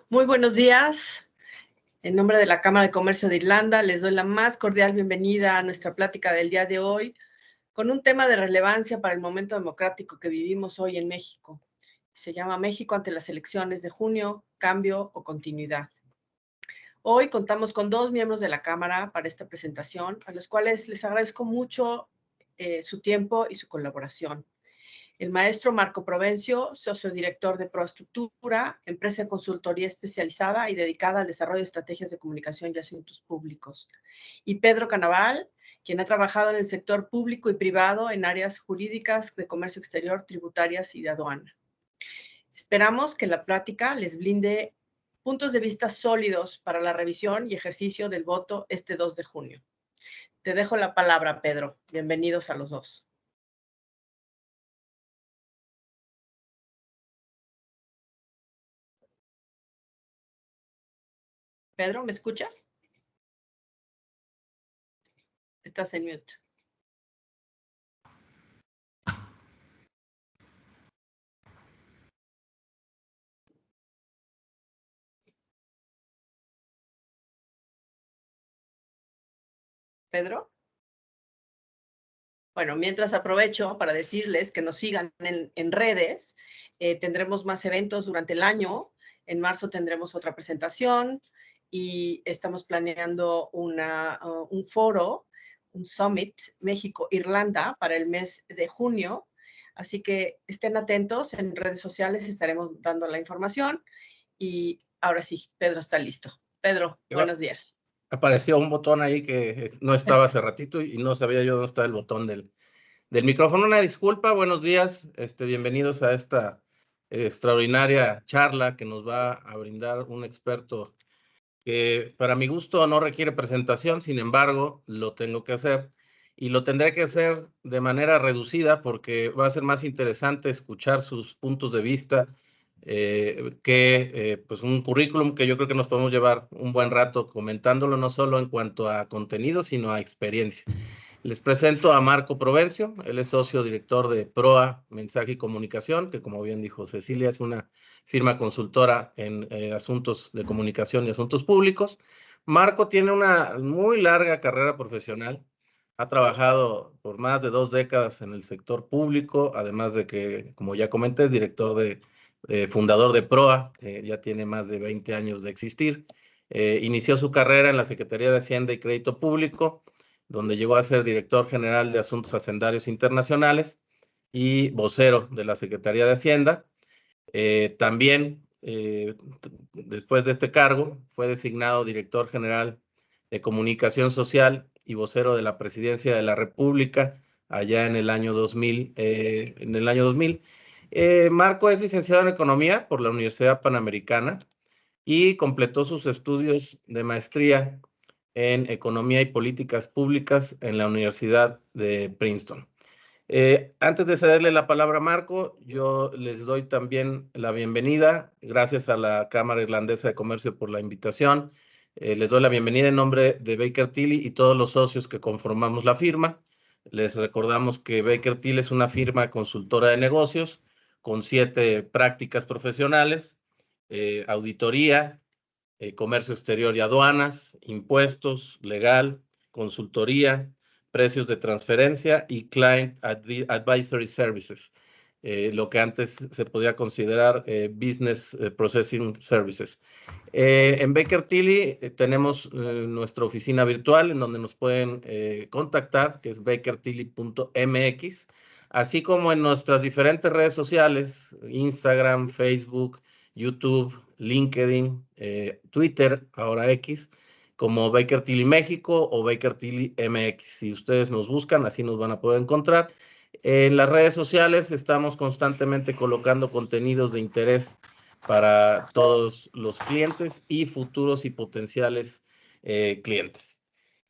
Muy buenos días. En nombre de la Cámara de Comercio de Irlanda, les doy la más cordial bienvenida a nuestra plática del día de hoy, con un tema de relevancia para el momento democrático que vivimos hoy en México. Se llama México ante las elecciones de junio, cambio o continuidad. Hoy contamos con dos miembros de la Cámara para esta presentación, a los cuales les agradezco mucho su tiempo y su colaboración. El maestro Marco Provencio, socio director de Proestructura, empresa de consultoría especializada y dedicada al desarrollo de estrategias de comunicación y asuntos públicos. Y Pedro Canaval, quien ha trabajado en el sector público y privado en áreas jurídicas, de comercio exterior, tributarias y de aduana. Esperamos que la plática les brinde puntos de vista sólidos para la revisión y ejercicio del voto este 2 de junio. Te dejo la palabra, Pedro. Bienvenidos a los dos. Pedro, ¿me escuchas? Estás en mute. Pedro. Bueno, mientras aprovecho para decirles que nos sigan en redes. Tendremos más eventos durante el año. En marzo tendremos otra presentación y estamos planeando un foro, un Summit México-Irlanda para el mes de junio. Así que estén atentos, en redes sociales estaremos dando la información. Y ahora sí, Pedro está listo. Pedro, buenos días. Apareció un botón ahí que no estaba hace ratito y no sabía yo dónde está el botón del micrófono. Una disculpa, buenos días, bienvenidos a esta extraordinaria charla que nos va a brindar un experto que para mi gusto no requiere presentación, sin embargo, lo tengo que hacer y lo tendré que hacer de manera reducida porque va a ser más interesante escuchar sus puntos de vista pues un currículum que yo creo que nos podemos llevar un buen rato comentándolo, no solo en cuanto a contenido, sino a experiencia. Les presento a Marco Provencio. Él es socio director de PROA Mensaje y Comunicación, que como bien dijo Cecilia, es una firma consultora en asuntos de comunicación y asuntos públicos. Marco tiene una muy larga carrera profesional. Ha trabajado por más de 2 décadas en el sector público, además de que, como ya comenté, es fundador de PROA, que ya tiene más de 20 años de existir. Inició su carrera en la Secretaría de Hacienda y Crédito Público, donde llegó a ser director general de Asuntos Hacendarios Internacionales y vocero de la Secretaría de Hacienda. También, después de este cargo, fue designado director general de Comunicación Social y vocero de la Presidencia de la República allá en el año 2000. Marco es licenciado en Economía por la Universidad Panamericana y completó sus estudios de maestría en Economía y Políticas Públicas en la Universidad de Princeton. Antes de cederle la palabra a Marco, yo les doy también la bienvenida. Gracias a la Cámara Irlandesa de Comercio por la invitación. Les doy la bienvenida en nombre de Baker Tilly y todos los socios que conformamos la firma. Les recordamos que Baker Tilly es una firma consultora de negocios con 7 prácticas profesionales: auditoría, comercio exterior y aduanas, impuestos, legal, consultoría, precios de transferencia y Client Advisory Services, lo que antes se podía considerar Business Processing Services. En Baker Tilly tenemos nuestra oficina virtual en donde nos pueden contactar, que es bakertilly.mx, así como en nuestras diferentes redes sociales, Instagram, Facebook, YouTube, LinkedIn, Twitter, ahora X, como Baker Tilly México o Baker Tilly MX. Si ustedes nos buscan, así nos van a poder encontrar. En las redes sociales estamos constantemente colocando contenidos de interés para todos los clientes y futuros y potenciales clientes.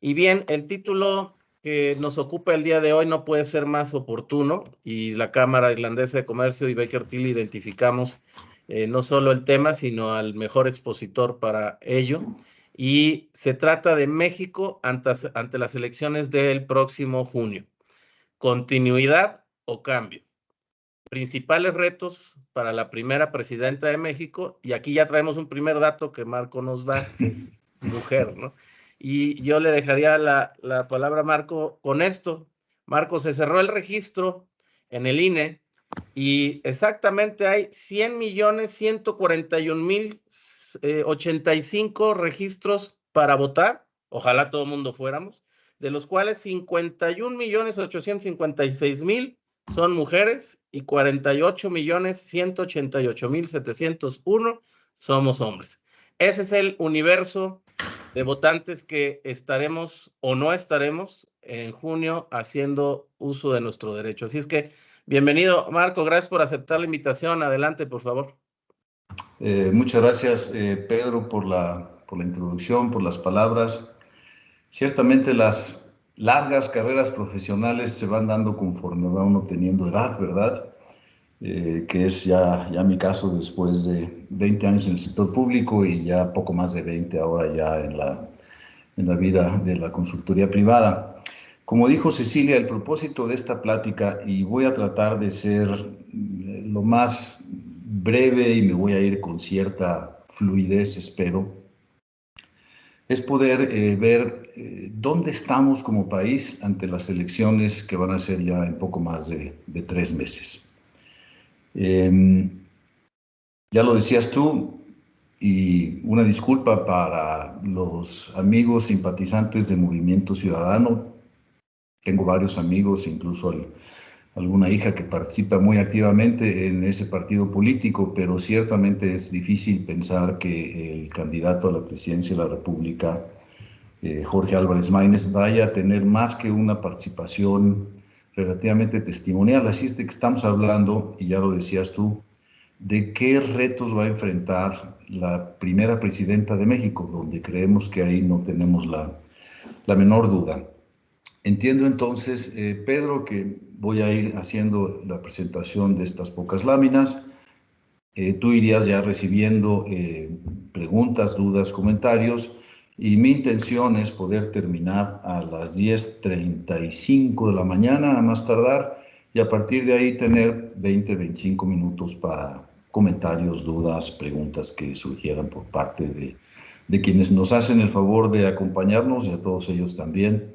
Y bien, el título que nos ocupa el día de hoy no puede ser más oportuno, y la Cámara Irlandesa de Comercio y Baker Tilly identificamos no solo el tema, sino al mejor expositor para ello. Y se trata de México ante las elecciones del próximo junio. ¿Continuidad o cambio? principales retos para la primera presidenta de México, y aquí ya traemos un primer dato que Marco nos da, que es mujer, ¿no? Y yo le dejaría la palabra a Marco con esto. Marco, se cerró el registro en el INE y exactamente hay 100.141.085 registros para votar. Ojalá todo el mundo fuéramos, de los cuales 51.856.000 son mujeres y 48.188.701 somos hombres. Ese es el universo de votantes que estaremos o no estaremos en junio haciendo uso de nuestro derecho. Así es que, bienvenido, Marco, gracias por aceptar la invitación. Adelante, por favor. Muchas gracias, Pedro, por la introducción, por las palabras. Ciertamente las largas carreras profesionales se van dando conforme va uno teniendo edad, ¿verdad? Que es ya mi caso después de 20 años en el sector público y ya poco más de 20 ahora ya en la vida de la consultoría privada. Como dijo Cecilia, el propósito de esta plática, y voy a tratar de ser lo más breve y me voy a ir con cierta fluidez, espero, es poder ver dónde estamos como país ante las elecciones que van a ser ya en poco más de 3 meses. Ya lo decías tú, y una disculpa para los amigos simpatizantes del Movimiento Ciudadano. Tengo varios amigos, incluso alguna hija que participa muy activamente en ese partido político, pero ciertamente es difícil pensar que el candidato a la presidencia de la República, Jorge Álvarez Maínez, vaya a tener más que una participación relativamente testimonial. Así es de que estamos hablando, y ya lo decías tú, de qué retos va a enfrentar la primera presidenta de México, donde creemos que ahí no tenemos la menor duda. Entiendo entonces, Pedro, que voy a ir haciendo la presentación de estas pocas láminas. Tú irías ya recibiendo preguntas, dudas, comentarios, y mi intención es poder terminar a las 10:35 de la mañana, a más tardar, y a partir de ahí tener 20-25 minutos para comentarios, dudas, preguntas que surgieran por parte de quienes nos hacen el favor de acompañarnos, y a todos ellos también.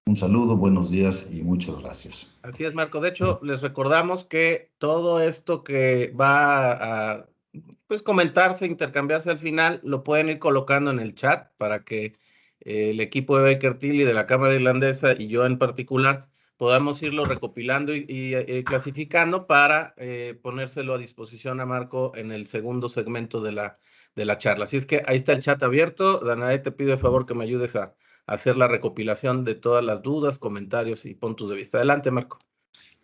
Un saludo, buenos días y muchas gracias. Así es, Marco. De hecho, les recordamos que todo esto que va a comentarse, intercambiarse al final, lo pueden ir colocando en el chat para que el equipo de Baker Tilly de la Cámara Irlandesa y yo en particular podamos irlo recopilando y clasificando para ponérselo a disposición a Marco en el segundo segmento de la charla. Así es que ahí está el chat abierto. Danae, te pido de favor que me ayudes a hacer la recopilación de todas las dudas, comentarios y puntos de vista. Adelante, Marco.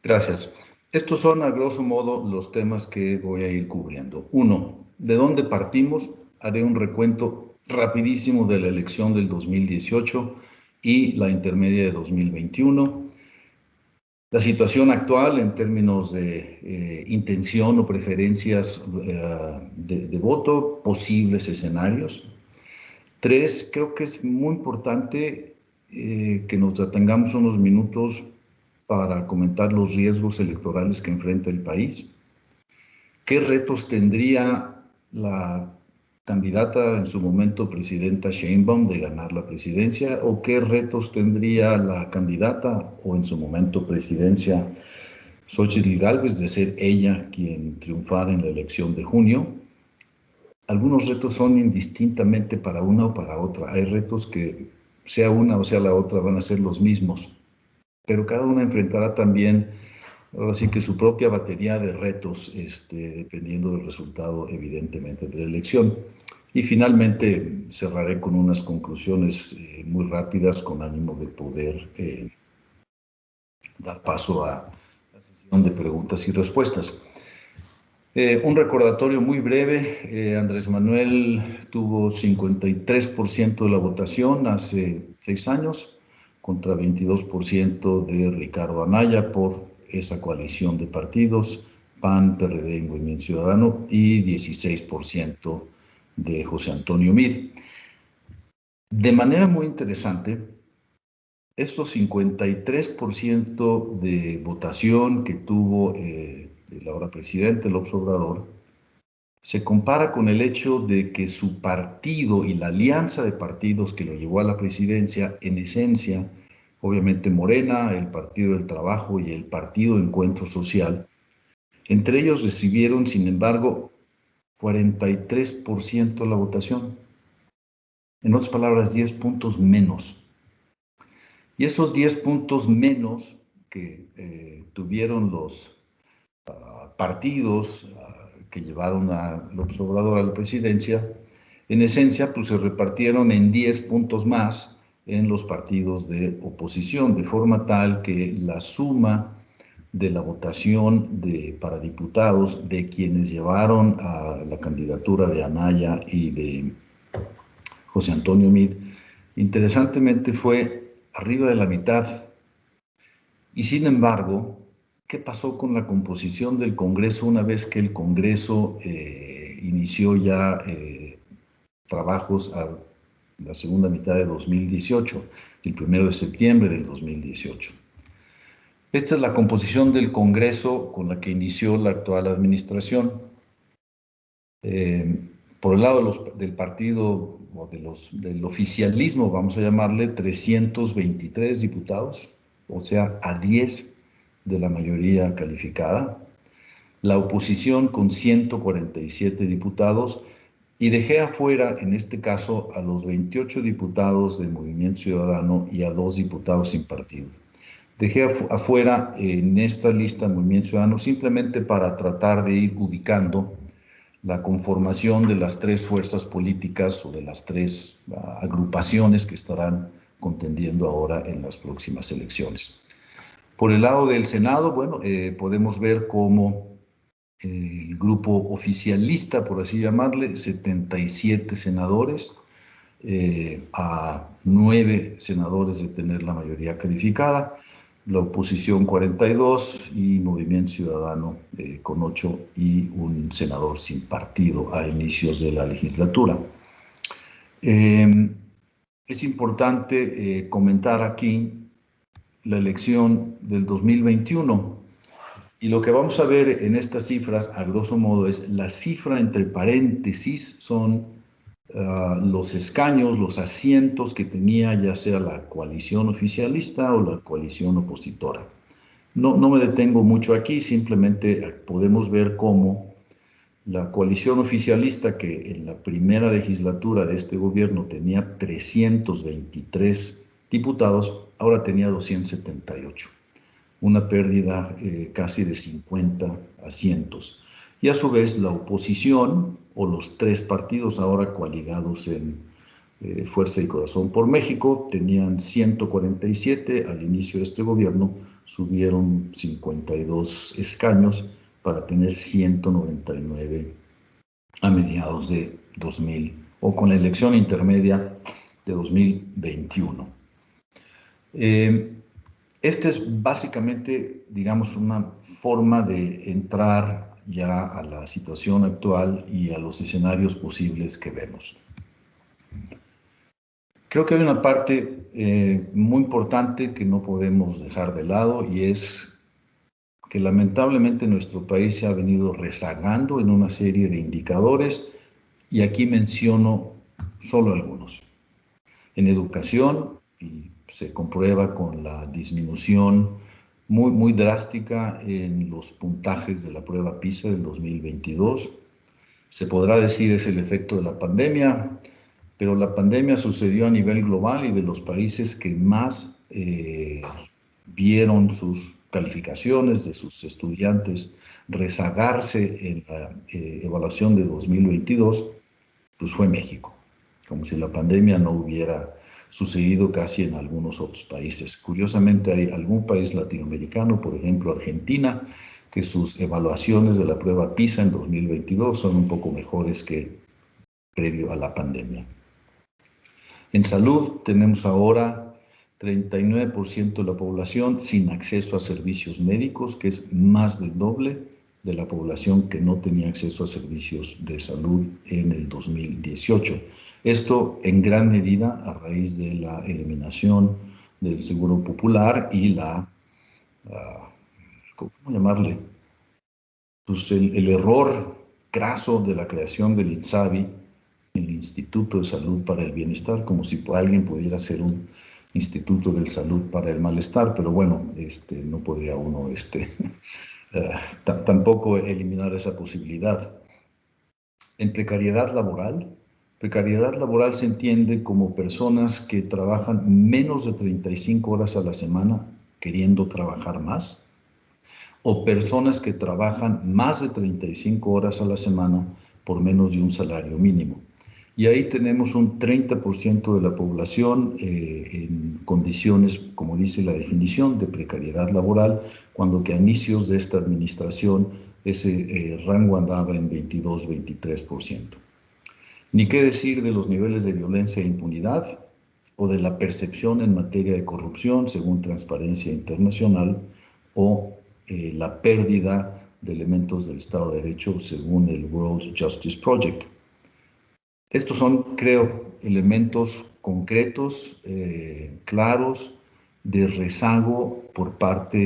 Gracias. Estos son, a grosso modo, los temas que voy a ir cubriendo. 1. ¿De dónde partimos? Haré un recuento rapidísimo de la elección del 2018 y la intermedia de 2021. La situación actual en términos de intención o preferencias de voto, posibles escenarios. 3, creo que es muy importante que nos detengamos unos minutos para comentar los riesgos electorales que enfrenta el país. ¿Qué retos tendría la candidata, en su momento presidenta Sheinbaum, de ganar la presidencia? ¿O qué retos tendría la candidata, o en su momento presidencia, Xochitl Gálvez, de ser ella quien triunfara en la elección de junio? Algunos retos son indistintamente para una o para otra. Hay retos que, sea una o sea la otra, van a ser los mismos, pero cada una enfrentará también, ahora sí que su propia batería de retos, dependiendo del resultado, evidentemente, de la elección. Y finalmente cerraré con unas conclusiones muy rápidas, con ánimo de poder dar paso a la sesión de preguntas y respuestas. Un recordatorio muy breve. Andrés Manuel tuvo 53% de la votación hace 6 años, contra 22% de Ricardo Anaya por esa coalición de partidos, PAN, PRD y Movimiento Ciudadano, y 16% de José Antonio Meade. De manera muy interesante, estos 53% de votación que tuvo el ahora presidente López Obrador, se compara con el hecho de que su partido y la alianza de partidos que lo llevó a la presidencia, en esencia, obviamente Morena, el Partido del Trabajo y el Partido de Encuentro Social, entre ellos recibieron, sin embargo, 43% de la votación. En otras palabras, 10 puntos menos. Y esos 10 puntos menos que tuvieron los partidos que llevaron a López Obrador a la presidencia, en esencia, pues se repartieron en 10 puntos más en los partidos de oposición, de forma tal que la suma de la votación para diputados de quienes llevaron a la candidatura de Anaya y de José Antonio Meade, interesantemente fue arriba de la mitad. Y sin embargo, ¿qué pasó con la composición del Congreso una vez que el Congreso inició ya trabajos a la segunda mitad de 2018, el 1 de septiembre del 2018? Esta es la composición del Congreso con la que inició la actual administración. Por el lado del partido o del oficialismo, vamos a llamarle, 323 diputados, o sea, a 10 de la mayoría calificada. La oposición con 147 diputados, y dejé afuera, en este caso, a los 28 diputados del Movimiento Ciudadano y a 2 diputados sin partido. Dejé afuera en esta lista Movimiento Ciudadano simplemente para tratar de ir ubicando la conformación de las 3 fuerzas políticas o de las 3 agrupaciones que estarán contendiendo ahora en las próximas elecciones. Por el lado del Senado, bueno, podemos ver cómo el grupo oficialista, por así llamarle, 77 senadores, a 9 senadores de tener la mayoría calificada, la oposición 42 y Movimiento Ciudadano con 8 y un senador sin partido a inicios de la legislatura. Es importante comentar aquí la elección del 2021 y lo que vamos a ver en estas cifras, a grosso modo, es la cifra entre paréntesis, son los escaños, los asientos que tenía ya sea la coalición oficialista o la coalición opositora. No me detengo mucho aquí, simplemente podemos ver cómo la coalición oficialista, que en la primera legislatura de este gobierno tenía 323 diputados, ahora tenía 278, una pérdida casi de 50 asientos. Y a su vez la oposición, o los 3 partidos ahora coaligados en Fuerza y Corazón por México, tenían 147 al inicio de este gobierno, subieron 52 escaños para tener 199 a mediados de 2000, o con la elección intermedia de 2021. Esta es básicamente, digamos, una forma de entrar ya a la situación actual y a los escenarios posibles que vemos. Creo que hay una parte muy importante que no podemos dejar de lado, y es que lamentablemente nuestro país se ha venido rezagando en una serie de indicadores, y aquí menciono solo algunos. En educación, y se comprueba con la disminución muy drástica en los puntajes de la prueba PISA del 2022. Se podrá decir es el efecto de la pandemia, pero la pandemia sucedió a nivel global y de los países que más vieron sus calificaciones de sus estudiantes rezagarse en la evaluación de 2022, pues fue México, como si la pandemia no hubiera sucedido casi en algunos otros países. Curiosamente hay algún país latinoamericano, por ejemplo Argentina, que sus evaluaciones de la prueba PISA en 2022 son un poco mejores que previo a la pandemia. En salud tenemos ahora 39% de la población sin acceso a servicios médicos, que es más del doble de la población que no tenía acceso a servicios de salud en el 2018. Esto en gran medida a raíz de la eliminación del Seguro Popular y la, ¿cómo llamarle? pues el error craso de la creación del INSABI, el Instituto de Salud para el Bienestar, como si alguien pudiera hacer un Instituto de Salud para el Malestar, pero bueno, no podría uno tampoco eliminar esa posibilidad. En precariedad laboral se entiende como personas que trabajan menos de 35 horas a la semana queriendo trabajar más, o personas que trabajan más de 35 horas a la semana por menos de un salario mínimo. Y ahí tenemos un 30% de la población en condiciones, como dice la definición, de precariedad laboral, cuando que a inicios de esta administración ese rango andaba en 22-23%. Ni qué decir de los niveles de violencia e impunidad, o de la percepción en materia de corrupción, según Transparencia Internacional, o la pérdida de elementos del Estado de Derecho, según el World Justice Project. Estos son, creo, elementos concretos, claros, de rezago por parte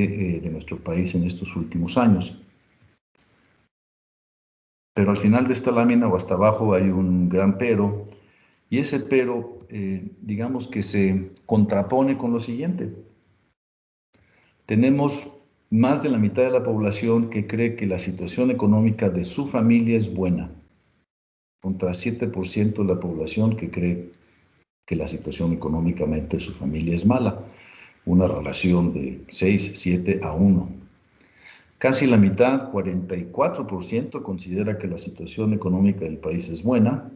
de nuestro país en estos últimos años. Pero al final de esta lámina o hasta abajo hay un gran pero, y ese pero, digamos que se contrapone con lo siguiente. Tenemos más de la mitad de la población que cree que la situación económica de su familia es buena, contra 7% de la población que cree que la situación económicamente de su familia es mala, una relación de 6-7-1. Casi la mitad, 44%, considera que la situación económica del país es buena,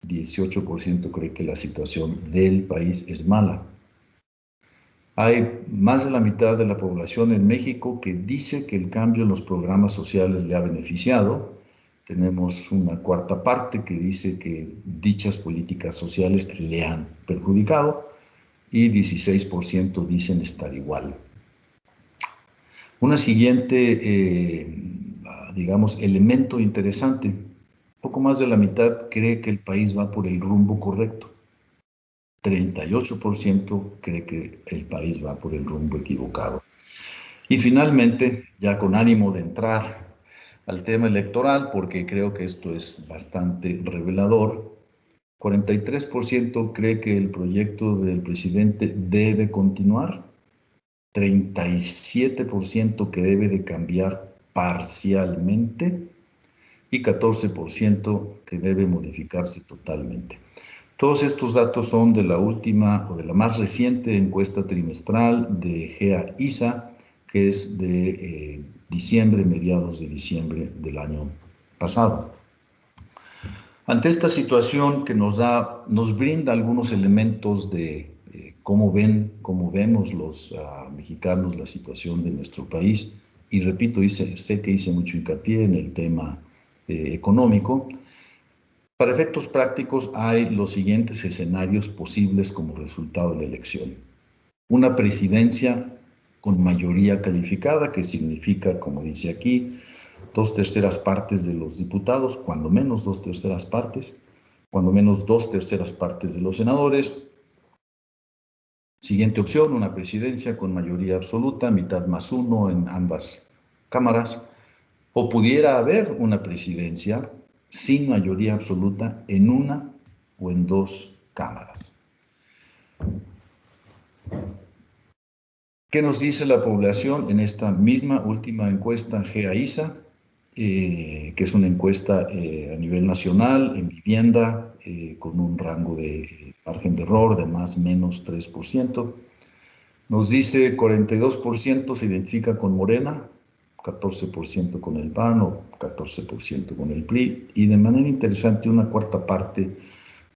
18% cree que la situación del país es mala. Hay más de la mitad de la población en México que dice que el cambio en los programas sociales le ha beneficiado. Tenemos una cuarta parte que dice que dichas políticas sociales le han perjudicado y 16% dicen estar igual. Una siguiente, digamos, elemento interesante. Poco más de la mitad cree que el país va por el rumbo correcto. 38% cree que el país va por el rumbo equivocado. Y finalmente, ya con ánimo de entrar al tema electoral, porque creo que esto es bastante revelador, 43% cree que el proyecto del presidente debe continuar, 37% que debe de cambiar parcialmente y 14% que debe modificarse totalmente. Todos estos datos son de la última o de la más reciente encuesta trimestral de GEA-ISA, que es de mediados de diciembre del año pasado. Ante esta situación que nos brinda algunos elementos de cómo vemos los mexicanos la situación de nuestro país, y repito, sé que hice mucho hincapié en el tema económico. Para efectos prácticos hay los siguientes escenarios posibles como resultado de la elección. Una presidencia con mayoría calificada, que significa, como dice aquí, 2/3 partes de los diputados, cuando menos 2/3 partes, cuando menos 2/3 partes de los senadores. Siguiente opción, una presidencia con mayoría absoluta, mitad más uno en ambas cámaras, o pudiera haber una presidencia sin mayoría absoluta en una o en dos cámaras. ¿Qué nos dice la población en esta misma última encuesta GEA-ISA, que es una encuesta a nivel nacional en vivienda con un rango de margen de error de más o menos 3%? Nos dice 42% se identifica con Morena, 14% con el PAN o 14% con el PRI, y de manera interesante una cuarta parte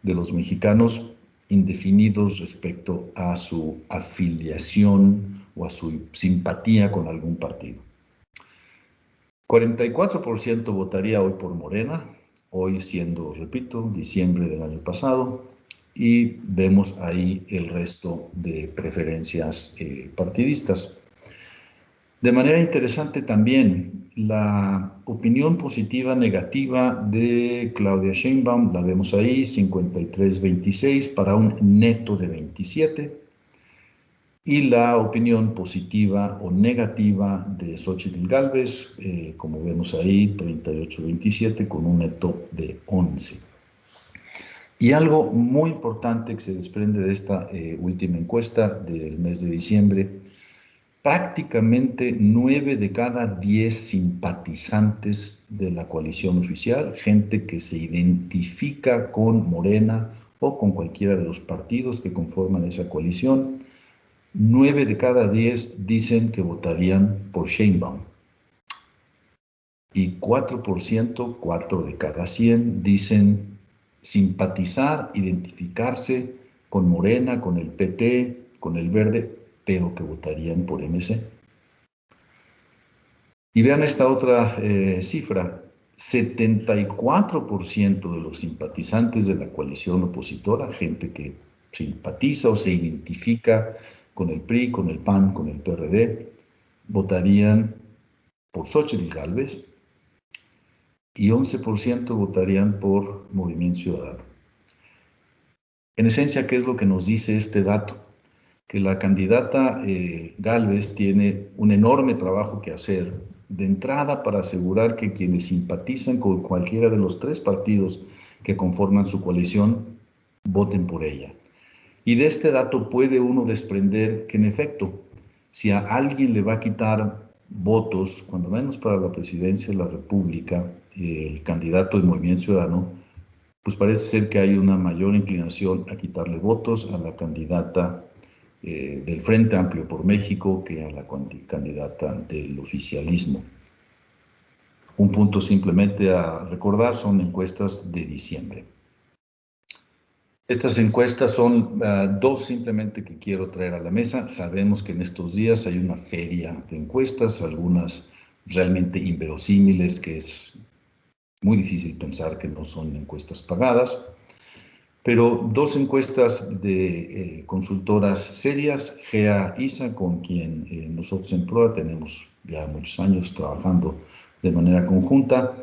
de los mexicanos indefinidos respecto a su afiliación o a su simpatía con algún partido. 44% votaría hoy por Morena, hoy siendo, repito, diciembre del año pasado, y vemos ahí el resto de preferencias partidistas. De manera interesante también, la opinión positiva negativa de Claudia Sheinbaum, la vemos ahí, 53-26 para un neto de 27. y la opinión positiva o negativa de Xóchitl Gálvez, como vemos ahí, 38-27, con un neto de 11. Y algo muy importante que se desprende de esta última encuesta del mes de diciembre: prácticamente 9 de cada 10 simpatizantes de la coalición oficial, gente que se identifica con Morena o con cualquiera de los partidos que conforman esa coalición, 9 de cada 10 dicen que votarían por Sheinbaum. Y 4%, 4 de cada 100, dicen simpatizar, identificarse con Morena, con el PT, con el Verde, pero que votarían por MC. Y vean esta otra cifra: 74% de los simpatizantes de la coalición opositora, gente que simpatiza o se identifica con el PRI, con el PAN, con el PRD, votarían por Xóchitl Gálvez, y 11% votarían por Movimiento Ciudadano. En esencia, ¿qué es lo que nos dice este dato? Que la candidata Gálvez tiene un enorme trabajo que hacer de entrada para asegurar que quienes simpatizan con cualquiera de los 3 partidos que conforman su coalición voten por ella. Y de este dato puede uno desprender que, en efecto, si a alguien le va a quitar votos, cuando menos para la presidencia de la República, el candidato del Movimiento Ciudadano, pues parece ser que hay una mayor inclinación a quitarle votos a la candidata del Frente Amplio por México que a la candidata del oficialismo. Un punto simplemente a recordar: son encuestas de diciembre. Estas encuestas son 2 simplemente que quiero traer a la mesa. Sabemos que en estos días hay una feria de encuestas, algunas realmente inverosímiles, que es muy difícil pensar que no son encuestas pagadas. Pero 2 encuestas de consultoras serias, GEA-ISA, con quien nosotros en PROA tenemos ya muchos años trabajando de manera conjunta.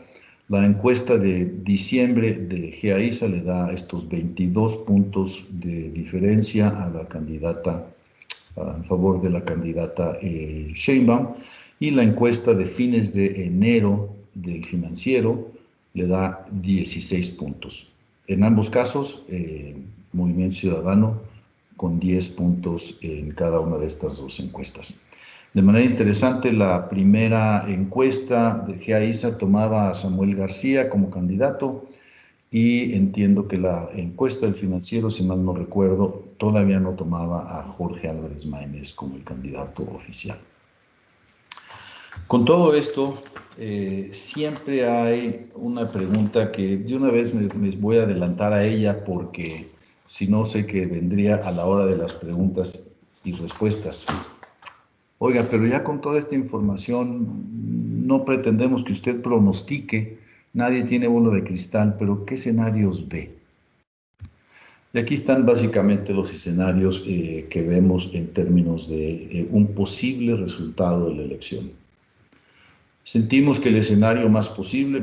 La encuesta de diciembre de GEA-ISA le da estos 22 puntos de diferencia a la candidata, en favor de la candidata Sheinbaum, y la encuesta de fines de enero del Financiero le da 16 puntos. En ambos casos, Movimiento Ciudadano con 10 puntos en cada una de estas 2 encuestas. De manera interesante, la primera encuesta de GEA-ISA tomaba a Samuel García como candidato, y entiendo que la encuesta del Financiero, si mal no recuerdo, todavía no tomaba a Jorge Álvarez Maínez como el candidato oficial. Con todo esto, siempre hay una pregunta que de una vez me voy a adelantar a ella, porque si no sé que vendría a la hora de las preguntas y respuestas. Oiga, pero ya con toda esta información no pretendemos que usted pronostique, nadie tiene bola de cristal, pero ¿qué escenarios ve? Y aquí están básicamente los escenarios que vemos en términos de un posible resultado de la elección. Sentimos que el escenario más posible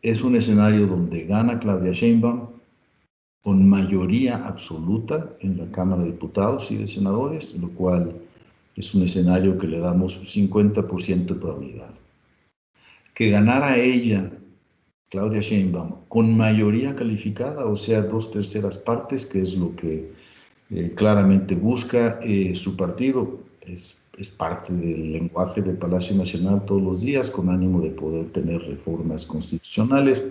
es un escenario donde gana Claudia Sheinbaum con mayoría absoluta en la Cámara de Diputados y de Senadores, lo cual es un escenario que le damos 50% de probabilidad. Que ganara ella, Claudia Sheinbaum, con mayoría calificada, o sea, 2/3 partes, que es lo que claramente busca su partido. Es parte del lenguaje del Palacio Nacional todos los días, con ánimo de poder tener reformas constitucionales.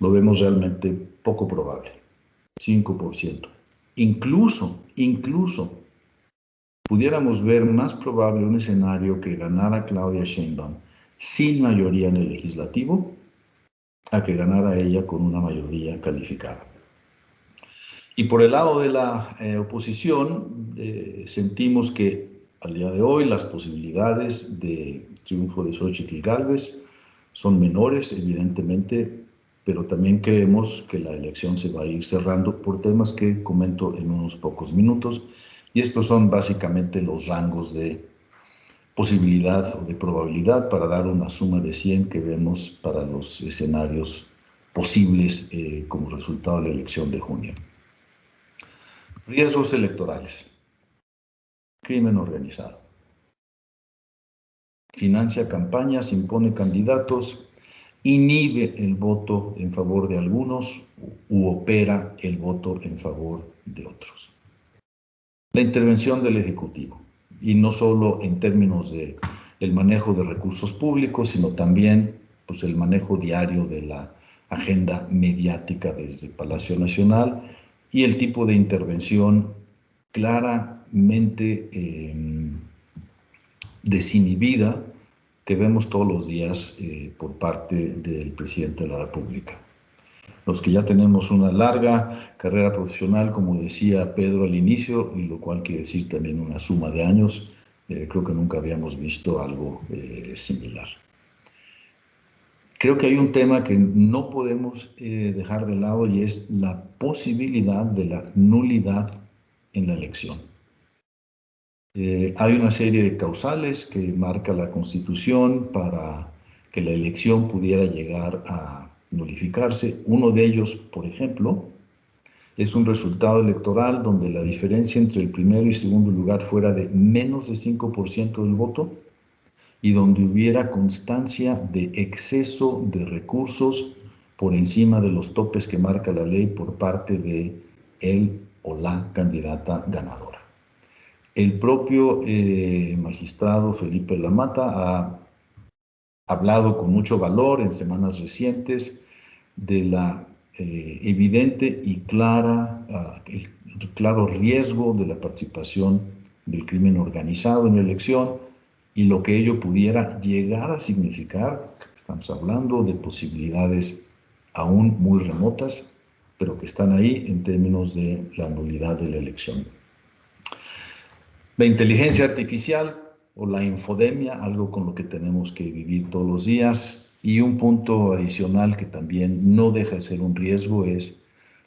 Lo vemos realmente poco probable, 5%. Incluso pudiéramos ver más probable un escenario que ganara Claudia Sheinbaum sin mayoría en el legislativo, a que ganara ella con una mayoría calificada. Y por el lado de la oposición, sentimos que al día de hoy las posibilidades de triunfo de Xóchitl Gálvez son menores, evidentemente, pero también creemos que la elección se va a ir cerrando por temas que comento en unos pocos minutos, y estos son básicamente los rangos de posibilidad o de probabilidad para dar una suma de 100 que vemos para los escenarios posibles como resultado de la elección de junio. Riesgos electorales. Crimen organizado. Financia campañas, impone candidatos, inhibe el voto en favor de algunos u opera el voto en favor de otros. La intervención del Ejecutivo, y no solo en términos de el manejo de recursos públicos, sino también pues, el manejo diario de la agenda mediática desde Palacio Nacional y el tipo de intervención claramente desinhibida que vemos todos los días por parte del presidente de la República. Los que ya tenemos una larga carrera profesional, como decía Pedro al inicio, y lo cual quiere decir también una suma de años, creo que nunca habíamos visto algo similar. Creo que hay un tema que no podemos dejar de lado y es la posibilidad de la nulidad en la elección. Hay una serie de causales que marca la Constitución para que la elección pudiera llegar a nulificarse. Uno de ellos, por ejemplo, es un resultado electoral donde la diferencia entre el primero y segundo lugar fuera de menos de 5% del voto y donde hubiera constancia de exceso de recursos por encima de los topes que marca la ley por parte de él o la candidata ganadora. El propio magistrado Felipe Lamata ha hablado con mucho valor en semanas recientes de la evidente y el claro riesgo de la participación del crimen organizado en la elección y lo que ello pudiera llegar a significar. Estamos hablando de posibilidades aún muy remotas, pero que están ahí en términos de la nulidad de la elección. La inteligencia artificial o la infodemia, algo con lo que tenemos que vivir todos los días. Y un punto adicional que también no deja de ser un riesgo es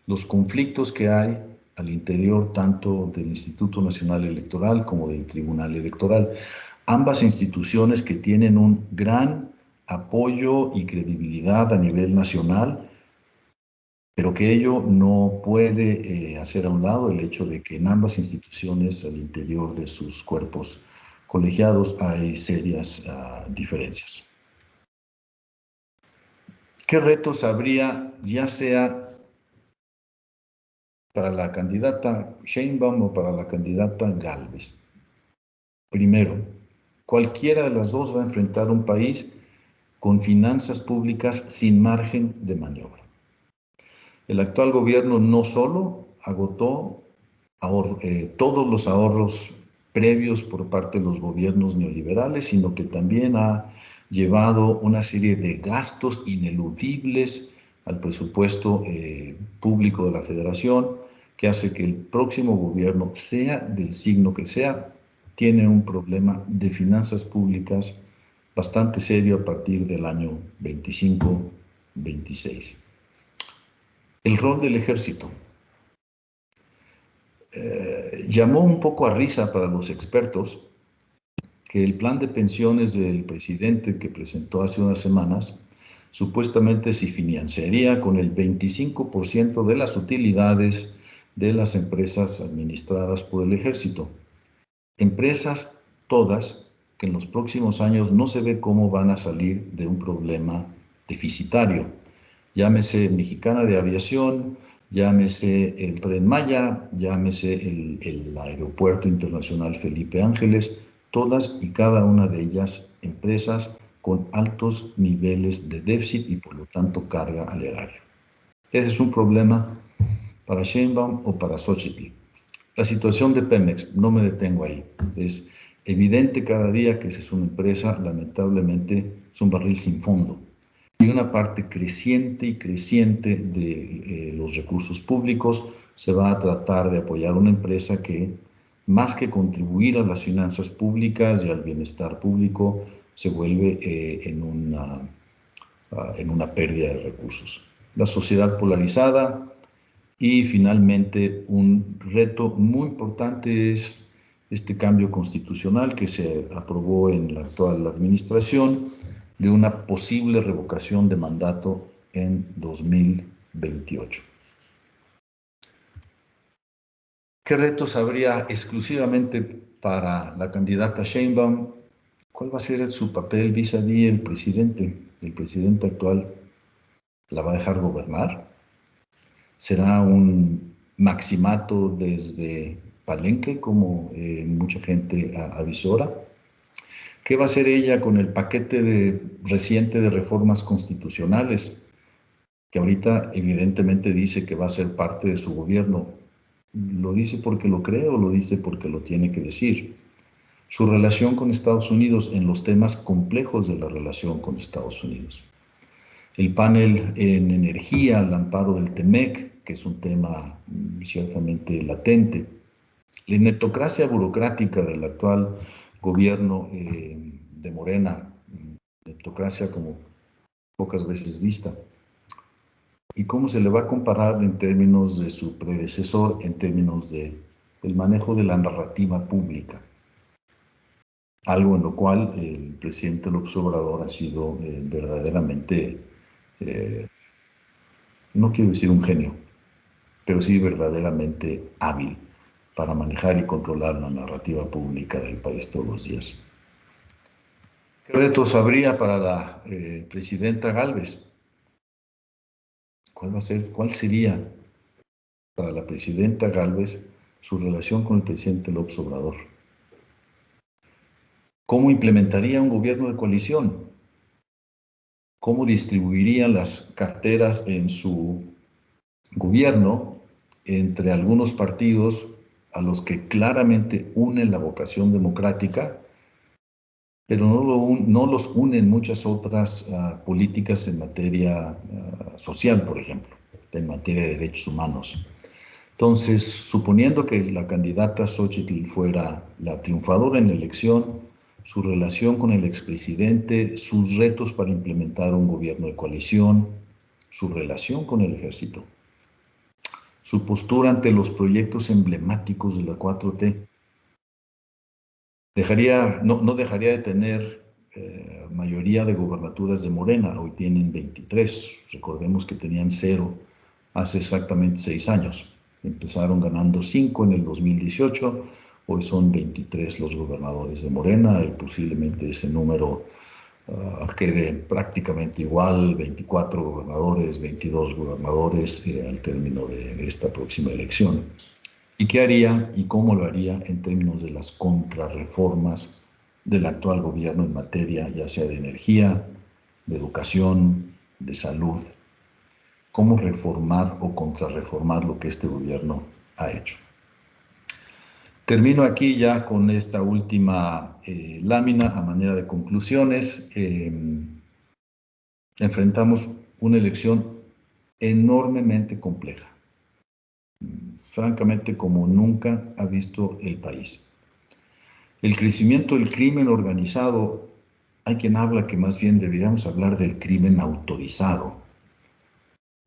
los conflictos que hay al interior tanto del Instituto Nacional Electoral como del Tribunal Electoral. Ambas instituciones que tienen un gran apoyo y credibilidad a nivel nacional, pero que ello no puede hacer a un lado el hecho de que en ambas instituciones, al interior de sus cuerpos colegiados, hay serias diferencias. ¿Qué retos habría, ya sea para la candidata Sheinbaum o para la candidata Gálvez? Primero, cualquiera de las dos va a enfrentar un país con finanzas públicas sin margen de maniobra. El actual gobierno no solo agotó todos los ahorros previos por parte de los gobiernos neoliberales, sino que también ha llevado una serie de gastos ineludibles al presupuesto público de la Federación, que hace que el próximo gobierno, sea del signo que sea, tiene un problema de finanzas públicas bastante serio a partir del año 25-26. El rol del ejército. Llamó un poco a risa para los expertos que el plan de pensiones del presidente que presentó hace unas semanas supuestamente se financiaría con el 25% de las utilidades de las empresas administradas por el ejército. Empresas todas que en los próximos años no se ve cómo van a salir de un problema deficitario. Llámese Mexicana de Aviación, llámese el Tren Maya, llámese el Aeropuerto Internacional Felipe Ángeles, todas y cada una de ellas empresas con altos niveles de déficit y por lo tanto carga al erario. Ese es un problema para Sheinbaum o para Xochitl. La situación de Pemex, no me detengo ahí, es evidente cada día que es una empresa, lamentablemente, es un barril sin fondo. Y una parte creciente de los recursos públicos se va a tratar de apoyar una empresa que, más que contribuir a las finanzas públicas y al bienestar público, se vuelve en una pérdida de recursos. La sociedad polarizada y finalmente un reto muy importante es este cambio constitucional que se aprobó en la actual administración, de una posible revocación de mandato en 2028. ¿Qué retos habría exclusivamente para la candidata Sheinbaum? ¿Cuál va a ser su papel vis-a-vis el presidente actual? ¿La va a dejar gobernar? ¿Será un maximato desde Palenque, como mucha gente avisora? ¿Qué va a hacer ella con el paquete reciente de reformas constitucionales, que ahorita evidentemente dice que va a ser parte de su gobierno? ¿Lo dice porque lo cree o lo dice porque lo tiene que decir? Su relación con Estados Unidos en los temas complejos de la relación con Estados Unidos. El panel en energía al amparo del TEMEC, que es un tema ciertamente latente. La ineptocracia burocrática del actual gobierno de Morena, ineptocracia como pocas veces vista. ¿Y cómo se le va a comparar en términos de su predecesor, en términos del manejo de la narrativa pública? Algo en lo cual el presidente López Obrador ha sido verdaderamente, no quiero decir un genio, pero sí verdaderamente hábil para manejar y controlar la narrativa pública del país todos los días. ¿Qué retos habría para la presidenta Gálvez? ¿Cuál sería para la presidenta Gálvez su relación con el presidente López Obrador? ¿Cómo implementaría un gobierno de coalición? ¿Cómo distribuiría las carteras en su gobierno entre algunos partidos a los que claramente unen la vocación democrática, pero no los unen muchas otras políticas en materia social, por ejemplo, en materia de derechos humanos? Entonces, suponiendo que la candidata Xóchitl fuera la triunfadora en la elección, su relación con el expresidente, sus retos para implementar un gobierno de coalición, su relación con el ejército, su postura ante los proyectos emblemáticos de la 4T. No dejaría de tener mayoría de gobernaturas de Morena, hoy tienen 23, recordemos que tenían 0 hace exactamente 6 años. Empezaron ganando 5 en el 2018, hoy son 23 los gobernadores de Morena y posiblemente ese número quede prácticamente igual, 24 gobernadores, 22 gobernadores al término de esta próxima elección. ¿Y qué haría y cómo lo haría en términos de las contrarreformas del actual gobierno en materia ya sea de energía, de educación, de salud? ¿Cómo reformar o contrarreformar lo que este gobierno ha hecho? Termino aquí ya con esta última lámina a manera de conclusiones. Enfrentamos una elección enormemente compleja, francamente como nunca ha visto el país. El crecimiento del crimen organizado, hay quien habla que más bien deberíamos hablar del crimen autorizado.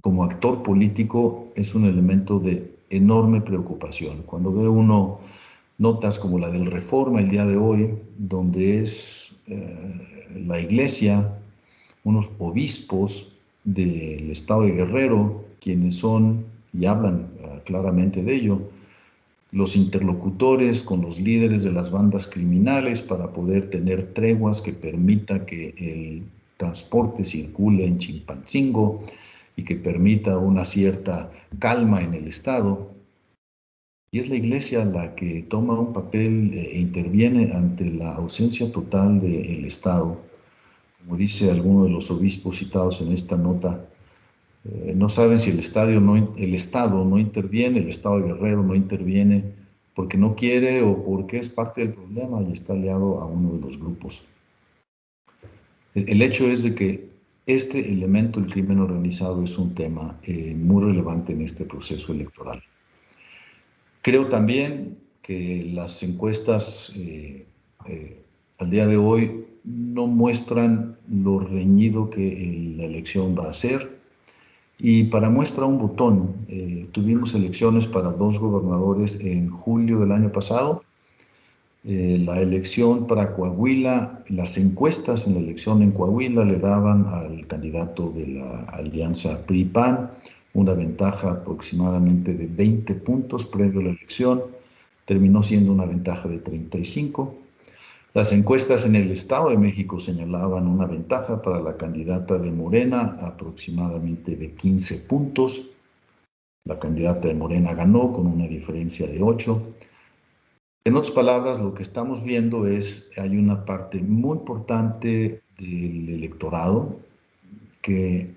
Como actor político es un elemento de enorme preocupación. Cuando ve uno notas como la del Reforma el día de hoy, donde es la iglesia, unos obispos del estado de Guerrero, quienes son, y hablan claramente de ello, los interlocutores con los líderes de las bandas criminales para poder tener treguas que permita que el transporte circule en Chilpancingo y que permita una cierta calma en el estado. Y es la iglesia la que toma un papel e interviene ante la ausencia total del Estado. Como dice alguno de los obispos citados en esta nota, no saben si el Estado no interviene, el Estado de Guerrero no interviene porque no quiere o porque es parte del problema y está aliado a uno de los grupos. El hecho es de que este elemento del crimen organizado es un tema muy relevante en este proceso electoral. Creo también que las encuestas al día de hoy no muestran lo reñido que la elección va a ser. Y para muestra un botón, tuvimos elecciones para 2 gobernadores en julio del año pasado. La elección para Coahuila, las encuestas en la elección en Coahuila le daban al candidato de la alianza PRI-PAN una ventaja aproximadamente de 20 puntos previo a la elección, terminó siendo una ventaja de 35. Las encuestas en el Estado de México señalaban una ventaja para la candidata de Morena aproximadamente de 15 puntos. La candidata de Morena ganó con una diferencia de 8. En otras palabras, lo que estamos viendo es, hay una parte muy importante del electorado que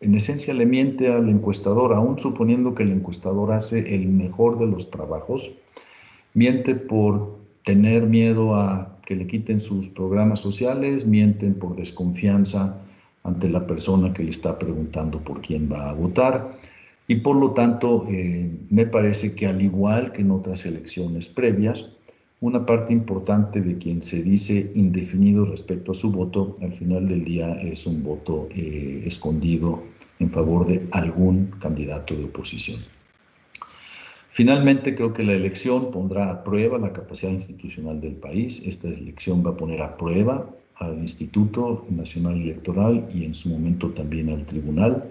en esencia le miente al encuestador, aún suponiendo que el encuestador hace el mejor de los trabajos, miente por tener miedo a que le quiten sus programas sociales, mienten por desconfianza ante la persona que le está preguntando por quién va a votar. Y por lo tanto, me parece que al igual que en otras elecciones previas, una parte importante de quien se dice indefinido respecto a su voto, al final del día es un voto escondido en favor de algún candidato de oposición. Finalmente, creo que la elección pondrá a prueba la capacidad institucional del país. Esta elección va a poner a prueba al Instituto Nacional Electoral y en su momento también al Tribunal.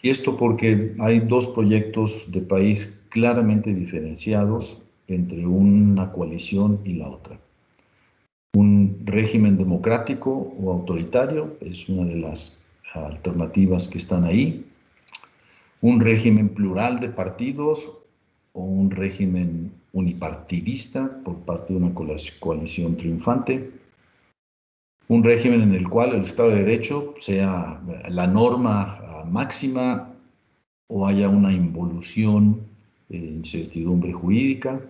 Y esto porque hay dos proyectos de país claramente diferenciados entre una coalición y la otra. Un régimen democrático o autoritario es una de las alternativas que están ahí. Un régimen plural de partidos o un régimen unipartidista por parte de una coalición triunfante. Un régimen en el cual el Estado de Derecho sea la norma máxima o haya una involución en incertidumbre jurídica.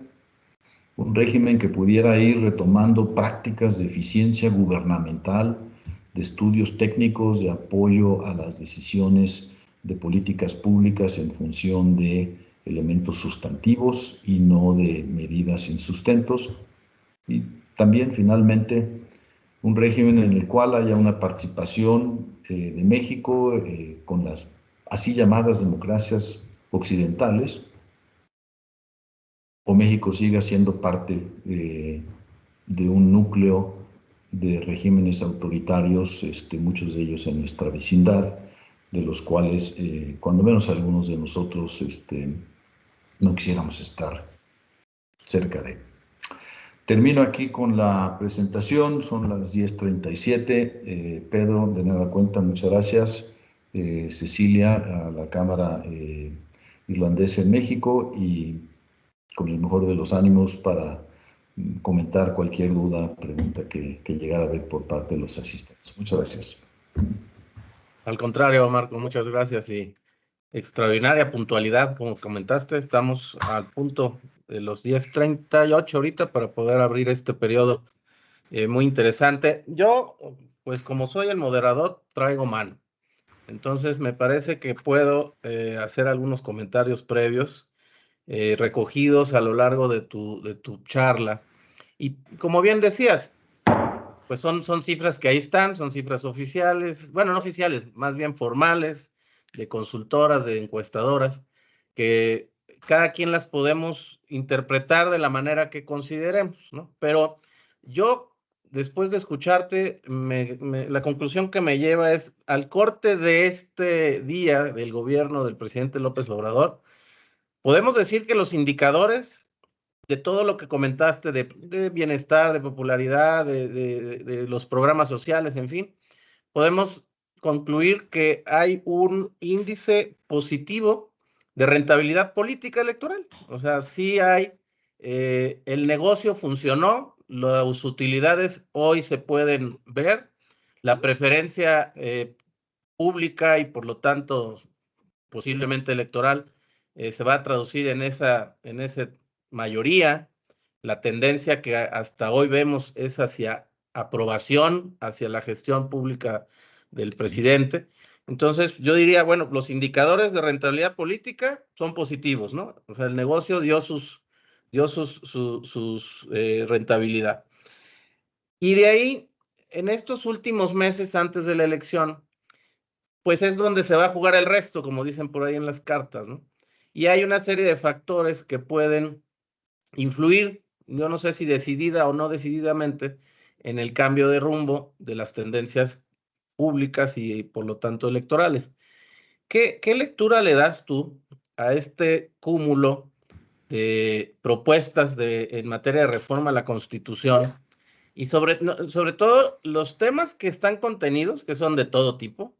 Un régimen que pudiera ir retomando prácticas de eficiencia gubernamental, de estudios técnicos, de apoyo a las decisiones de políticas públicas en función de elementos sustantivos y no de medidas sin sustentos. Y también, finalmente, un régimen en el cual haya una participación de México con las así llamadas democracias occidentales, o México siga siendo parte de un núcleo de regímenes autoritarios, muchos de ellos en nuestra vecindad, de los cuales, cuando menos algunos de nosotros, no quisiéramos estar cerca de. Termino aquí con la presentación, son las 10:37. Pedro, de nueva cuenta, muchas gracias. Cecilia, a la Cámara Irlandesa en México, y con el mejor de los ánimos para comentar cualquier duda, pregunta que llegara a ver por parte de los asistentes. Muchas gracias. Al contrario, Marco, muchas gracias y extraordinaria puntualidad, como comentaste. Estamos al punto de los 10:38 ahorita para poder abrir este periodo muy interesante. Yo, pues como soy el moderador, traigo mano. Entonces me parece que puedo hacer algunos comentarios previos recogidos a lo largo de tu charla. Y como bien decías, pues son cifras que ahí están, son cifras oficiales, bueno, no oficiales, más bien formales, de consultoras, de encuestadoras, que cada quien las podemos interpretar de la manera que consideremos, ¿no? Pero yo, después de escucharte, la conclusión que me lleva es, al corte de este día del gobierno del presidente López Obrador, podemos decir que los indicadores de todo lo que comentaste de bienestar, de popularidad, de los programas sociales, en fin, podemos concluir que hay un índice positivo de rentabilidad política electoral. O sea, sí hay, el negocio funcionó, las utilidades hoy se pueden ver, la preferencia pública y por lo tanto posiblemente electoral se va a traducir en esa mayoría. La tendencia que hasta hoy vemos es hacia aprobación, hacia la gestión pública del presidente. Entonces, yo diría, bueno, los indicadores de rentabilidad política son positivos, ¿no? O sea, el negocio dio sus rentabilidad. Y de ahí, en estos últimos meses antes de la elección, pues es donde se va a jugar el resto, como dicen por ahí en las cartas, ¿no? Y hay una serie de factores que pueden influir, yo no sé si decidida o no decididamente, en el cambio de rumbo de las tendencias públicas y por lo tanto electorales. ¿Qué lectura le das tú a este cúmulo de propuestas en materia de reforma a la Constitución? Y sobre todo los temas que están contenidos, que son de todo tipo,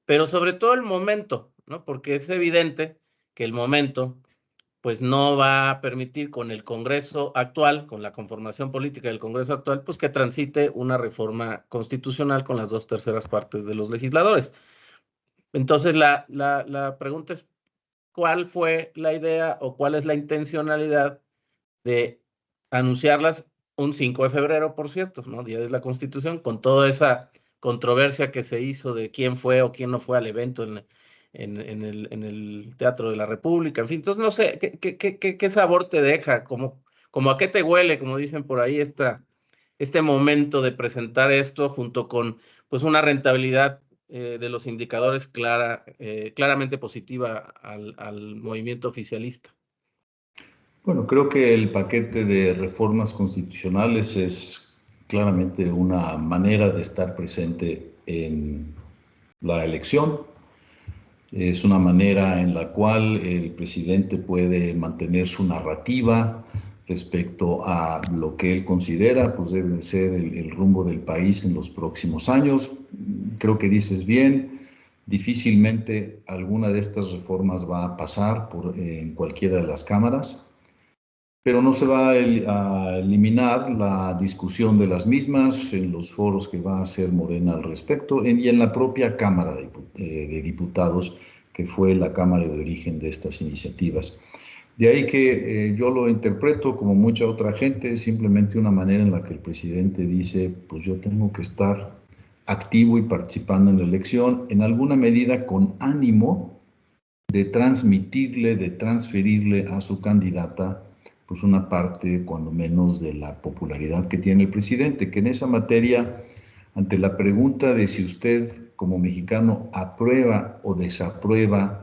pero sobre todo el momento, ¿no? Porque es evidente que el momento pues no va a permitir con el Congreso actual, con la conformación política del Congreso actual, pues que transite una reforma constitucional con las 2/3 partes de los legisladores. Entonces, la pregunta es, ¿cuál fue la idea o cuál es la intencionalidad de anunciarlas un 5 de febrero, por cierto, ¿no? Día de la Constitución, con toda esa controversia que se hizo de quién fue o quién no fue al evento en el Teatro de la República, en fin. Entonces, no sé, ¿qué sabor te deja? ¿Como a qué te huele, como dicen por ahí, este momento de presentar esto junto con pues una rentabilidad de los indicadores claramente positiva al movimiento oficialista? Bueno, creo que el paquete de reformas constitucionales es claramente una manera de estar presente en la elección. Es una manera en la cual el presidente puede mantener su narrativa respecto a lo que él considera pues debe ser el rumbo del país en los próximos años. Creo que dices bien, difícilmente alguna de estas reformas va a pasar en cualquiera de las cámaras, pero no se va a eliminar la discusión de las mismas en los foros que va a hacer Morena al respecto y en la propia Cámara de Diputados, que fue la Cámara de origen de estas iniciativas. De ahí que yo lo interpreto, como mucha otra gente, simplemente una manera en la que el presidente dice, pues yo tengo que estar activo y participando en la elección, en alguna medida con ánimo de transmitirle, de transferirle a su candidata pues una parte, cuando menos, de la popularidad que tiene el presidente, que en esa materia, ante la pregunta de si usted como mexicano aprueba o desaprueba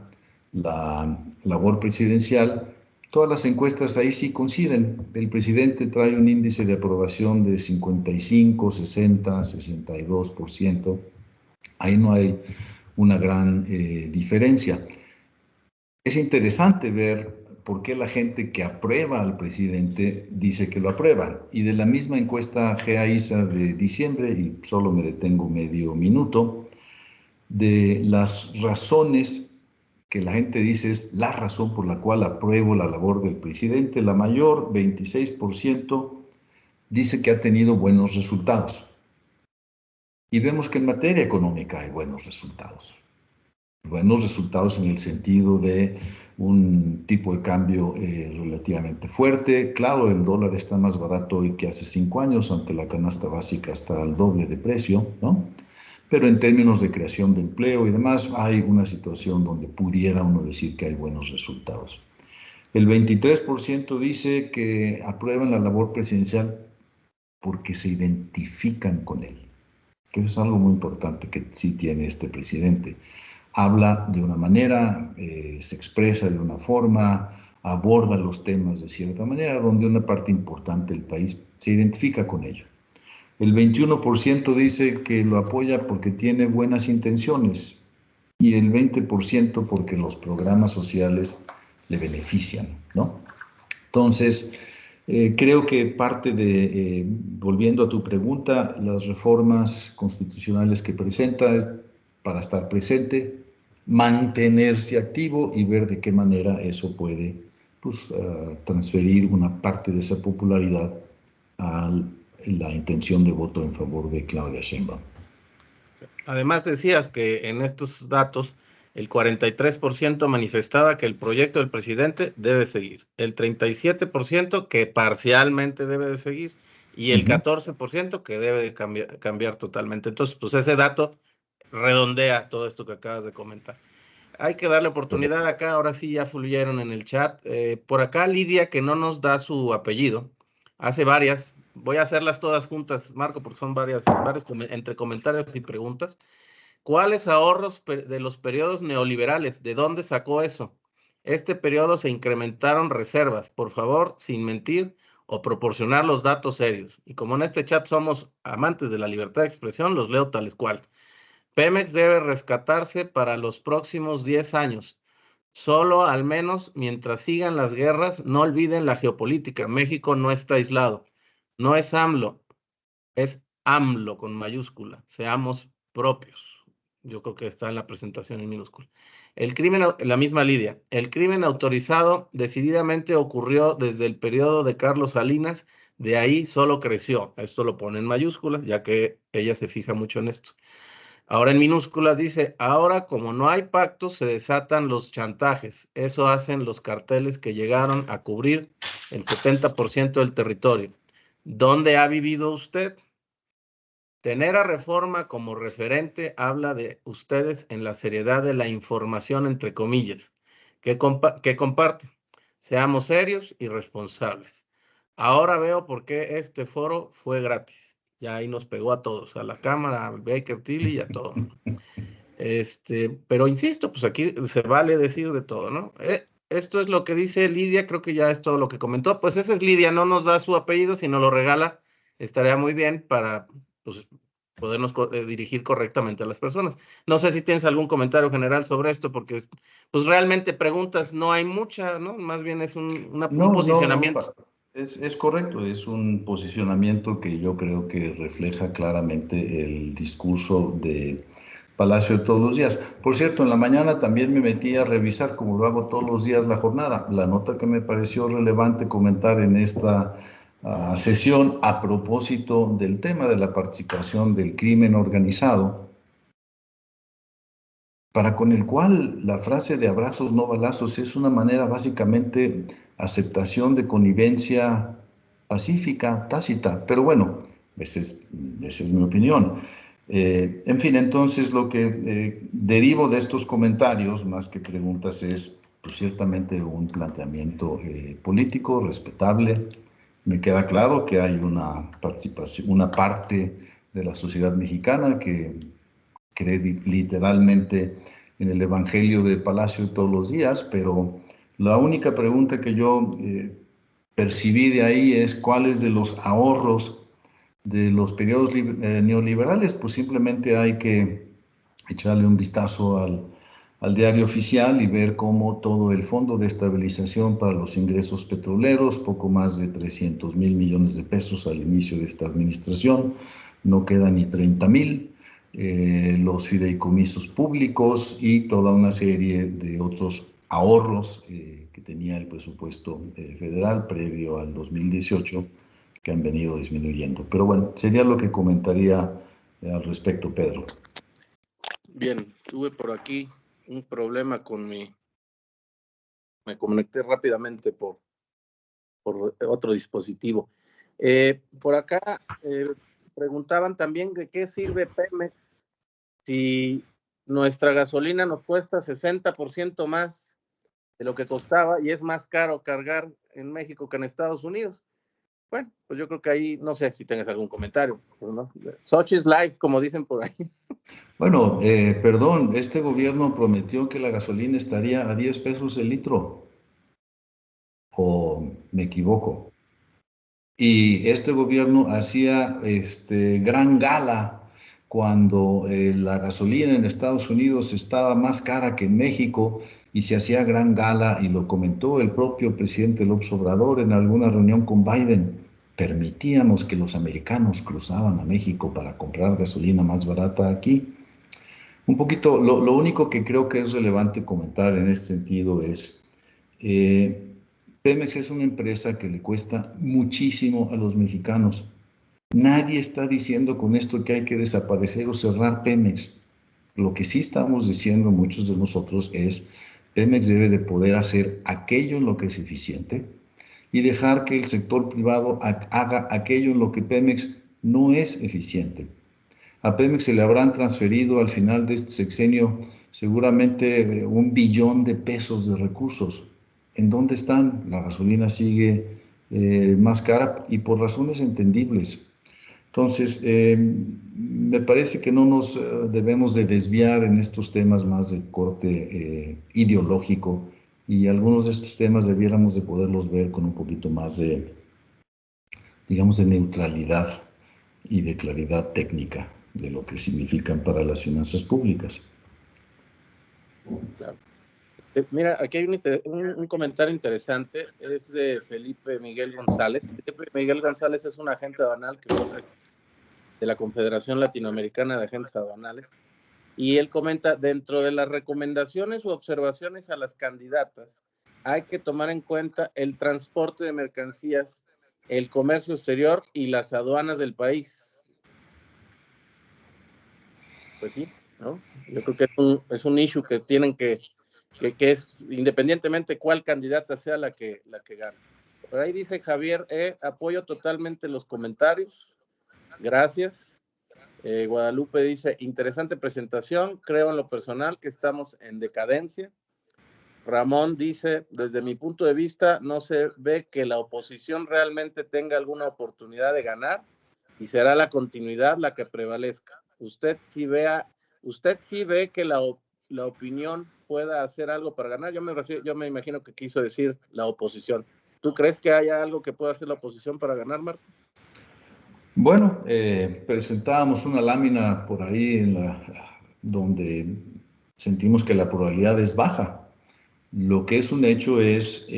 la labor presidencial, todas las encuestas ahí sí coinciden. El presidente trae un índice de aprobación de 55, 60, 62%. Ahí no hay una gran diferencia. Es interesante ver por qué la gente que aprueba al presidente dice que lo aprueban. Y de la misma encuesta GEA-ISA de diciembre, y solo me detengo medio minuto, de las razones que la gente dice es la razón por la cual apruebo la labor del presidente, la mayor, 26%, dice que ha tenido buenos resultados. Y vemos que en materia económica hay buenos resultados. Buenos resultados en el sentido de un tipo de cambio relativamente fuerte. Claro, el dólar está más barato hoy que hace 5 años, aunque la canasta básica está al doble de precio, ¿no? Pero en términos de creación de empleo y demás, hay una situación donde pudiera uno decir que hay buenos resultados. El 23% dice que aprueban la labor presidencial porque se identifican con él, que es algo muy importante que sí tiene este presidente. Habla de una manera, se expresa de una forma, aborda los temas de cierta manera, donde una parte importante del país se identifica con ello. El 21% dice que lo apoya porque tiene buenas intenciones y el 20% porque los programas sociales le benefician, ¿no? Entonces, creo que parte de, volviendo a tu pregunta, las reformas constitucionales que presenta para estar presente, mantenerse activo y ver de qué manera eso puede pues, transferir una parte de esa popularidad a la intención de voto en favor de Claudia Sheinbaum. Además, decías que en estos datos el 43% manifestaba que el proyecto del presidente debe seguir, el 37% que parcialmente debe de seguir y el 14% que debe de cambiar totalmente. Entonces, pues ese dato redondea todo esto que acabas de comentar. Hay que darle oportunidad acá, ahora sí ya fluyeron en el chat. Por acá Lidia, que no nos da su apellido, hace varias, voy a hacerlas todas juntas, Marco, porque son varios entre comentarios y preguntas. ¿Cuáles ahorros de los periodos neoliberales? ¿De dónde sacó eso? Este periodo se incrementaron reservas, por favor, sin mentir o proporcionar los datos serios. Y como en este chat somos amantes de la libertad de expresión, los leo tales cual. Pemex debe rescatarse para los próximos 10 años. Solo al menos mientras sigan las guerras, no olviden la geopolítica. México no está aislado. No es AMLO, es AMLO con mayúscula. Seamos propios. Yo creo que está en la presentación en minúscula. El crimen, la misma Lidia, el crimen autorizado decididamente ocurrió desde el periodo de Carlos Salinas, de ahí solo creció. Esto lo pone en mayúsculas, ya que ella se fija mucho en esto. Ahora en minúsculas dice, ahora como no hay pacto, se desatan los chantajes. Eso hacen los carteles que llegaron a cubrir el 70% del territorio. ¿Dónde ha vivido usted? Tener a Reforma como referente habla de ustedes en la seriedad de la información, entre comillas, que comparten. Seamos serios y responsables. Ahora veo por qué este foro fue gratis. Ya ahí nos pegó a todos, a la Cámara, a Baker Tilly y a todo. Pero insisto, pues aquí se vale decir de todo, ¿no? Esto es lo que dice Lidia, creo que ya es todo lo que comentó. Pues esa es Lidia, no nos da su apellido, si nos lo regala, estaría muy bien para pues, podernos dirigir correctamente a las personas. No sé si tienes algún comentario general sobre esto, porque pues realmente preguntas no hay muchas, ¿no? Más bien es un posicionamiento. Es correcto, es un posicionamiento que yo creo que refleja claramente el discurso de Palacio de todos los días. Por cierto, en la mañana también me metí a revisar, como lo hago todos los días, la jornada. La nota que me pareció relevante comentar en esta sesión a propósito del tema de la participación del crimen organizado, para con el cual la frase de abrazos no balazos es una manera básicamente aceptación de connivencia pacífica, tácita, pero bueno, esa es mi opinión. En fin, entonces lo que derivo de estos comentarios, más que preguntas, es pues, ciertamente un planteamiento político respetable. Me queda claro que hay una participación, una parte de la sociedad mexicana que cree literalmente en el Evangelio de Palacio todos los días, pero la única pregunta que yo percibí de ahí es cuáles de los ahorros de los periodos neoliberales, pues simplemente hay que echarle un vistazo al diario oficial y ver cómo todo el Fondo de Estabilización para los Ingresos Petroleros, poco más de 300,000 millones de pesos al inicio de esta administración, no queda ni 30,000, los fideicomisos públicos y toda una serie de otros ahorros que tenía el presupuesto federal previo al 2018 que han venido disminuyendo. Pero bueno, sería lo que comentaría al respecto, Pedro. Bien, tuve por aquí un problema con me conecté rápidamente por otro dispositivo. Por acá preguntaban también de qué sirve Pemex si nuestra gasolina nos cuesta 60% más de lo que costaba y es más caro cargar en México que en Estados Unidos. Bueno, pues yo creo que ahí, no sé si tengas algún comentario, ¿no? Such is life, como dicen por ahí. Bueno, perdón, este gobierno prometió que la gasolina estaría a 10 pesos el litro, o me equivoco. Y este gobierno hacía gran gala cuando la gasolina en Estados Unidos estaba más cara que en México y se hacía gran gala, y lo comentó el propio presidente López Obrador en alguna reunión con Biden. Permitíamos que los americanos cruzaban a México para comprar gasolina más barata aquí. Un poquito, lo único que creo que es relevante comentar en este sentido es, Pemex es una empresa que le cuesta muchísimo a los mexicanos. Nadie está diciendo con esto que hay que desaparecer o cerrar Pemex. Lo que sí estamos diciendo muchos de nosotros es, Pemex debe de poder hacer aquello en lo que es eficiente y dejar que el sector privado haga aquello en lo que Pemex no es eficiente. A Pemex se le habrán transferido al final de este sexenio seguramente 1 billón de pesos de recursos. ¿En dónde están? La gasolina sigue más cara y por razones entendibles. Entonces, me parece que no nos debemos de desviar en estos temas más de corte ideológico, y algunos de estos temas debiéramos de poderlos ver con un poquito más de, digamos, de neutralidad y de claridad técnica. de lo que significan para las finanzas públicas. Claro. Mira, aquí hay un comentario interesante, es de Felipe Miguel González. Felipe Miguel González es un agente aduanal que fue presidente de la Confederación Latinoamericana de Agentes Aduanales, y él comenta, dentro de las recomendaciones u observaciones a las candidatas, hay que tomar en cuenta el transporte de mercancías, el comercio exterior y las aduanas del país. Pues sí, ¿no? Yo creo que es un issue que tienen que es, independientemente cuál candidata sea la que gane. Por ahí dice Javier, apoyo totalmente los comentarios, gracias. Guadalupe dice, interesante presentación, creo en lo personal que estamos en decadencia. Ramón dice, desde mi punto de vista, no se ve que la oposición realmente tenga alguna oportunidad de ganar y será la continuidad la que prevalezca. Usted sí ve que la opinión pueda hacer algo para ganar. Yo me imagino que quiso decir la oposición. ¿Tú crees que haya algo que pueda hacer la oposición para ganar, Marco? Bueno, presentábamos una lámina por ahí donde sentimos que la probabilidad es baja. Lo que es un hecho es,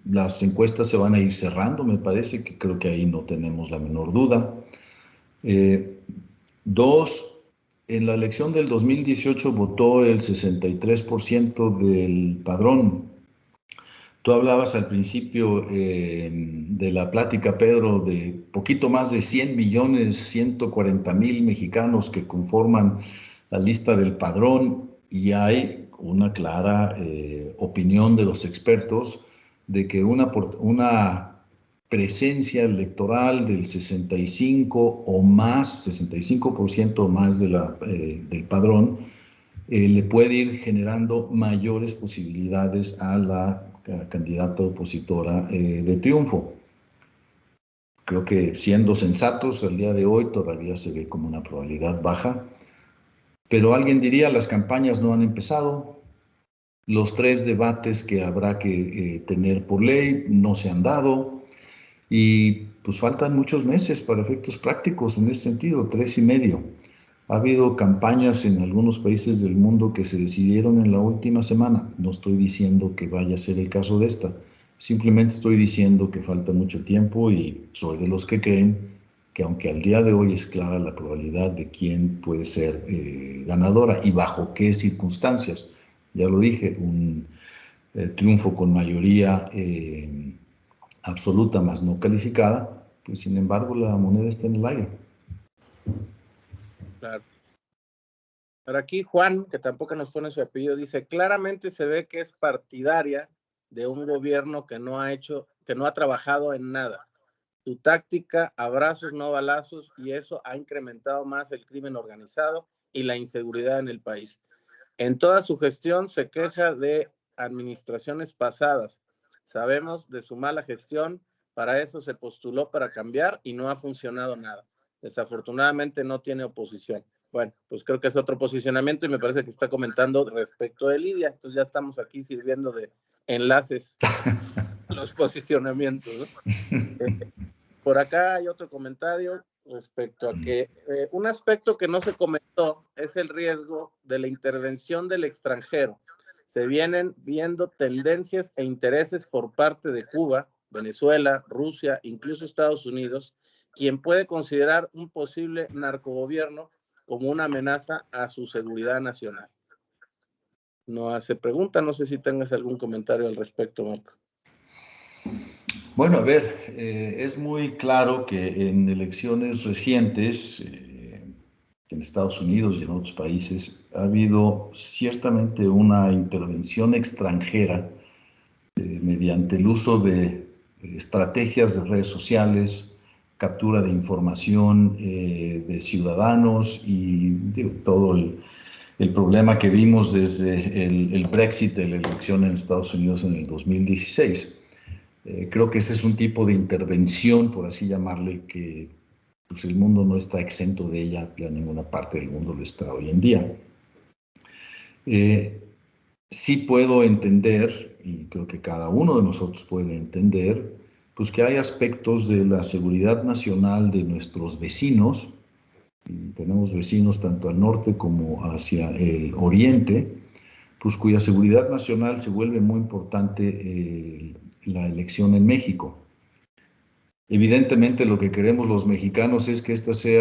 las encuestas se van a ir cerrando, me parece, que creo que ahí no tenemos la menor duda. Dos, en la elección del 2018 votó el 63% del padrón. Tú hablabas al principio de la plática, Pedro, de poquito más de 100 millones, 140,000 mexicanos que conforman la lista del padrón, y hay una clara opinión de los expertos de que una presencia electoral del 65 o más, 65% o más del padrón, le puede ir generando mayores posibilidades a la candidata opositora de triunfo. Creo que, siendo sensatos, al día de hoy todavía se ve como una probabilidad baja, pero alguien diría, las campañas no han empezado, los 3 debates que habrá que tener por ley no se han dado, y pues faltan muchos meses para efectos prácticos en ese sentido, 3 y medio. Ha habido campañas en algunos países del mundo que se decidieron en la última semana. No estoy diciendo que vaya a ser el caso de esta. Simplemente estoy diciendo que falta mucho tiempo, y soy de los que creen que, aunque al día de hoy es clara la probabilidad de quién puede ser ganadora y bajo qué circunstancias, ya lo dije, un triunfo con mayoría absoluta más no calificada, pues sin embargo la moneda está en el aire. Claro. Pero aquí Juan, que tampoco nos pone su apellido, dice, claramente se ve que es partidaria de un gobierno que no ha trabajado en nada. Su táctica, abrazos, no balazos, y eso ha incrementado más el crimen organizado y la inseguridad en el país. En toda su gestión se queja de administraciones pasadas. Sabemos de su mala gestión, para eso se postuló para cambiar y no ha funcionado nada. Desafortunadamente no tiene oposición. Bueno, pues creo que es otro posicionamiento, y me parece que está comentando respecto de Lidia. Entonces ya estamos aquí sirviendo de enlaces los posicionamientos, ¿no? Por acá hay otro comentario respecto a que un aspecto que no se comentó es el riesgo de la intervención del extranjero. Se vienen viendo tendencias e intereses por parte de Cuba, Venezuela, Rusia, incluso Estados Unidos, quien puede considerar un posible narcogobierno como una amenaza a su seguridad nacional. No hace pregunta, no sé si tengas algún comentario al respecto, Marco. Bueno, a ver, es muy claro que en elecciones recientes, en Estados Unidos y en otros países, ha habido ciertamente una intervención extranjera mediante el uso de estrategias de redes sociales, captura de información de ciudadanos, y todo el problema que vimos desde el Brexit, de la elección en Estados Unidos en el 2016. Creo que ese es un tipo de intervención, por así llamarle, que pues, el mundo no está exento de ella, ya ninguna parte del mundo lo está hoy en día. Sí puedo entender, y creo que cada uno de nosotros puede entender, pues que hay aspectos de la seguridad nacional de nuestros vecinos, y tenemos vecinos tanto al norte como hacia el oriente, pues cuya seguridad nacional se vuelve muy importante la elección en México. Evidentemente lo que queremos los mexicanos es que esta sea